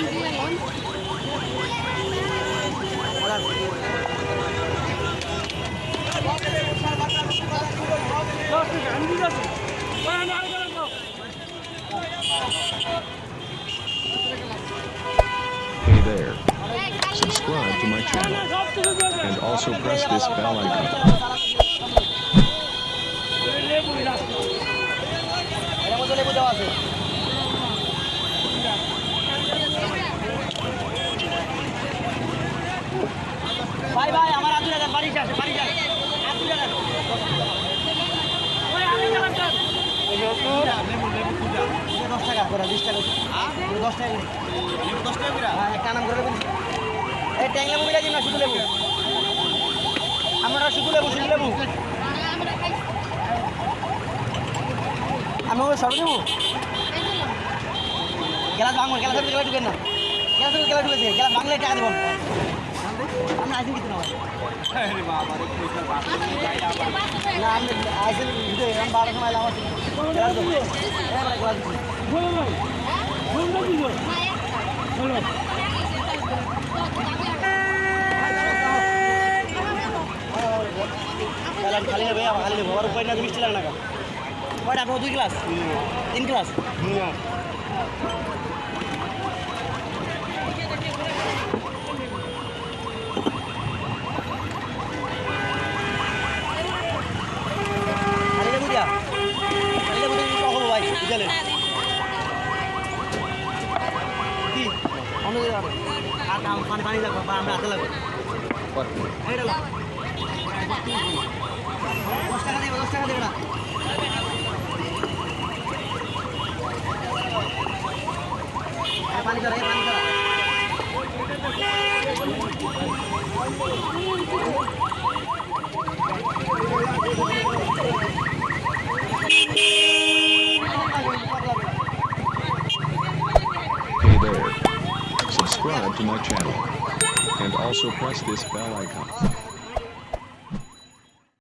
Hey there. Subscribe to my channel and also press this bell icon. ভাই ভাই আমার আদুরা বাড়ি যাচ্ছে আদুরা ওই আমি গেলাম স্যার লেবু 10 টাকা করে 20 টাকা 10 টাকা লেবু 10 টাকা করে হ্যাঁ একটা নাম করে দেবেন এই ট্যাং লেবু বিলা দিন না শুধু লেবু আমরা শুধু লেবু আমি সব দেবো গেলাস ভাঙবো গেলাস ঢুকেন না গেলাস ঢুকেছে গেলাস ভাঙলে টাকা দেবো আমি আইসেন কিছু না না আমি আইসেন আমি 12 সময় আমার খালি নেবে খালি নেবো আবার উপায় না 20 টাকা টাকা কয়টা আপনার 2 ক্লাস 3 ক্লাস পানি লাগবে আমরা হাতে লাগবে 10 টাকা দেবে 10 টাকা দেবে না পানি করা Hey there. Subscribe to my channel and also press this bell icon.